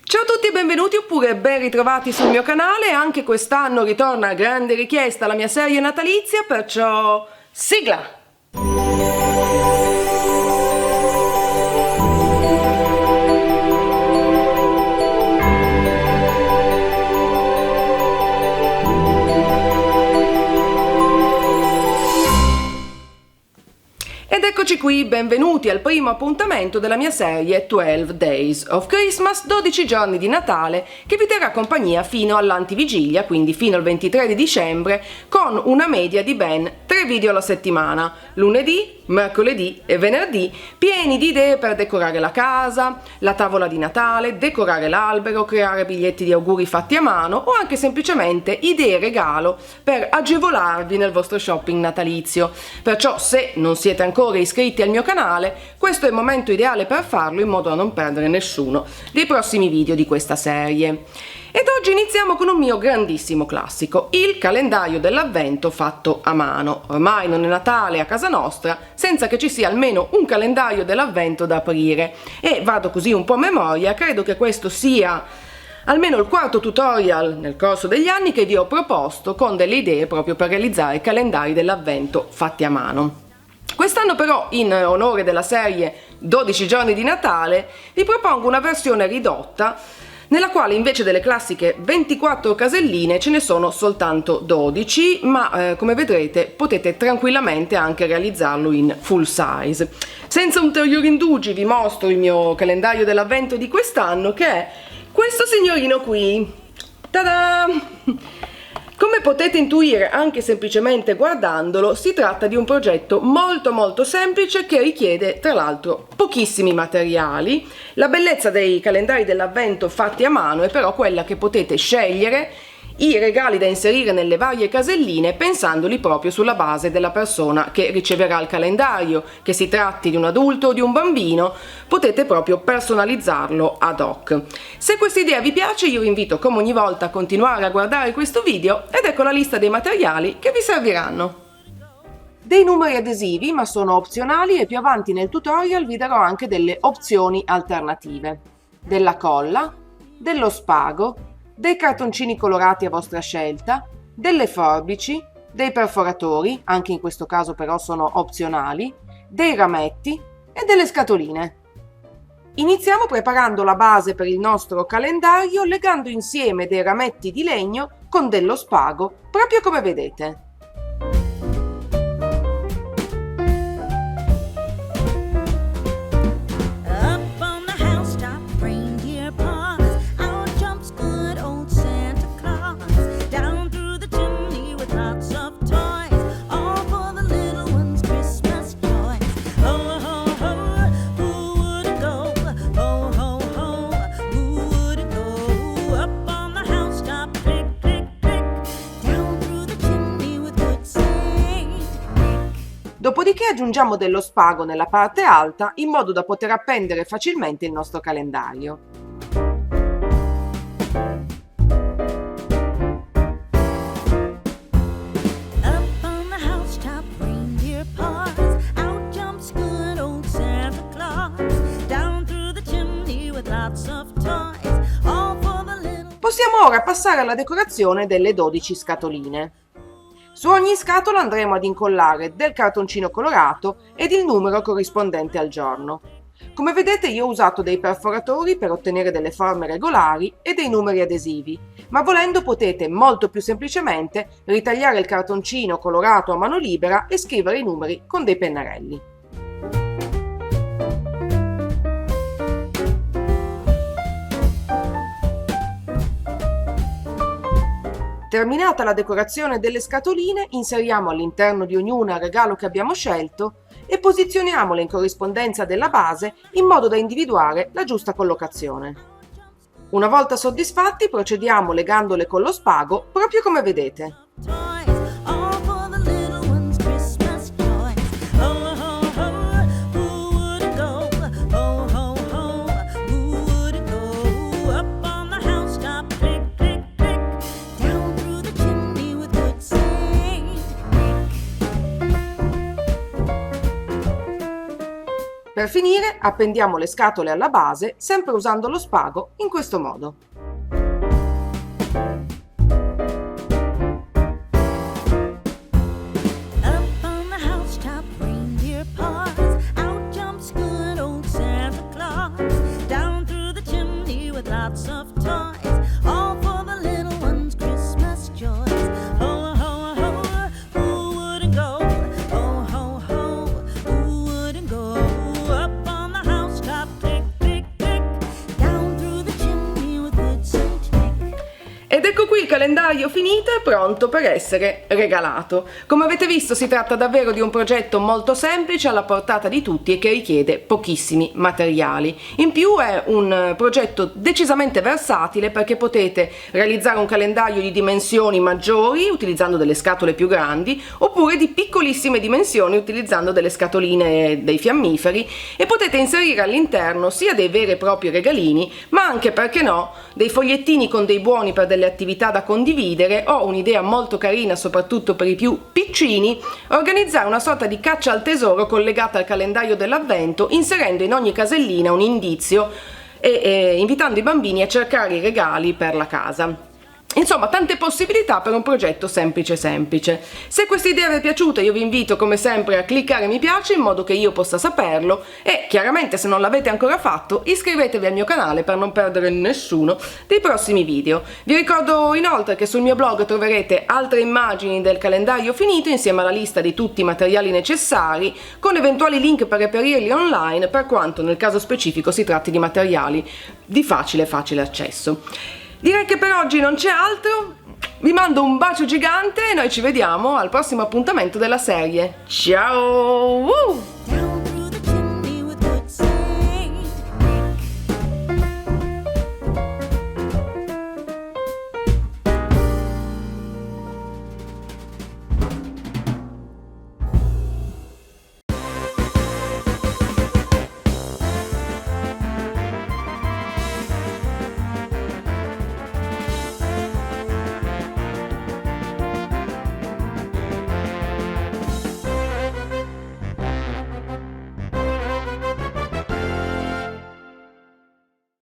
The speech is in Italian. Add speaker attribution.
Speaker 1: Ciao a tutti e benvenuti oppure ben ritrovati sul mio canale. Anche quest'anno ritorna a grande richiesta la mia serie natalizia, perciò sigla! Ed eccoci qui, benvenuti al primo appuntamento della mia serie 12 Days of Christmas, 12 giorni di Natale, che vi terrà compagnia fino all'antivigilia, quindi fino al 23 di dicembre, con una media di ben 3 video alla settimana, lunedì, mercoledì e venerdì, pieni di idee per decorare la casa, la tavola di Natale, decorare l'albero, creare biglietti di auguri fatti a mano o anche semplicemente idee regalo per agevolarvi nel vostro shopping natalizio. Perciò se non siete ancora iscritti al mio canale, questo è il momento ideale per farlo in modo da non perdere nessuno dei prossimi video di questa serie. Ed oggi iniziamo con un mio grandissimo classico, il calendario dell'avvento fatto a mano. Ormai non è Natale a casa nostra senza che ci sia almeno un calendario dell'avvento da aprire e vado così un po' a memoria, credo che questo sia almeno il quarto tutorial nel corso degli anni che vi ho proposto con delle idee proprio per realizzare calendari dell'avvento fatti a mano. Quest'anno però, in onore della serie 12 giorni di Natale, vi propongo una versione ridotta nella quale invece delle classiche 24 caselline ce ne sono soltanto 12, ma come vedrete potete tranquillamente anche realizzarlo in full size. Senza ulteriori indugi vi mostro il mio calendario dell'avvento di quest'anno, che è questo signorino qui. Ta-da! Come potete intuire anche semplicemente guardandolo, si tratta di un progetto molto semplice che richiede tra l'altro pochissimi materiali. La bellezza dei calendari dell'avvento fatti a mano è però quella che potete scegliere i regali da inserire nelle varie caselline pensandoli proprio sulla base della persona che riceverà il calendario, che si tratti di un adulto o di un bambino, potete proprio personalizzarlo ad hoc. Se questa idea vi piace, io vi invito come ogni volta a continuare a guardare questo video ed ecco la lista dei materiali che vi serviranno. Dei numeri adesivi, ma sono opzionali, e più avanti nel tutorial vi darò anche delle opzioni alternative. Della colla, dello spago, dei cartoncini colorati a vostra scelta, delle forbici, dei perforatori, anche in questo caso però sono opzionali, dei rametti e delle scatoline. Iniziamo preparando la base per il nostro calendario legando insieme dei rametti di legno con dello spago, proprio come vedete. Dopodiché aggiungiamo dello spago nella parte alta in modo da poter appendere facilmente il nostro calendario. Possiamo ora passare alla decorazione delle 12 scatoline. Su ogni scatola andremo ad incollare del cartoncino colorato ed il numero corrispondente al giorno. Come vedete io ho usato dei perforatori per ottenere delle forme regolari e dei numeri adesivi, ma volendo potete molto più semplicemente ritagliare il cartoncino colorato a mano libera e scrivere i numeri con dei pennarelli. Terminata la decorazione delle scatoline, inseriamo all'interno di ognuna il regalo che abbiamo scelto e posizioniamole in corrispondenza della base in modo da individuare la giusta collocazione. Una volta soddisfatti, procediamo legandole con lo spago, proprio come vedete. Per per finire appendiamo le scatole alla base, sempre usando lo spago in questo modo.
Speaker 2: Lots of toys, all for the little ones' Christmas joys. Ho, ho, ho, who wouldn't go? Ho, ho, ho, who wouldn't go? Up on the housetop, click, click, click, down through the chimney with good Saint Nick.
Speaker 1: Ed ecco qui il calendario finito e pronto per essere regalato. Come avete visto, si tratta davvero di un progetto molto semplice, alla portata di tutti e che richiede pochissimi materiali. In più è un progetto decisamente versatile, perché potete realizzare un calendario di dimensioni maggiori utilizzando delle scatole più grandi, oppure di piccolissime dimensioni utilizzando delle scatoline dei fiammiferi, e potete inserire all'interno sia dei veri e propri regalini, ma anche, perché no, dei fogliettini con dei buoni per delle attività da condividere, o un'idea molto carina soprattutto per i più piccini, organizzare una sorta di caccia al tesoro collegata al calendario dell'avvento, inserendo in ogni casellina un indizio e invitando i bambini a cercare i regali per la casa. Insomma, tante possibilità per un progetto semplice. Se questa idea vi è piaciuta, io vi invito come sempre a cliccare mi piace in modo che io possa saperlo, e chiaramente, se non l'avete ancora fatto, iscrivetevi al mio canale per non perdere nessuno dei prossimi video. Vi ricordo inoltre che sul mio blog troverete altre immagini del calendario finito insieme alla lista di tutti i materiali necessari, con eventuali link per reperirli online, per quanto nel caso specifico si tratti di materiali di facile accesso. Direi che per oggi non c'è altro, vi mando un bacio gigante e noi ci vediamo al prossimo appuntamento della serie. Ciao!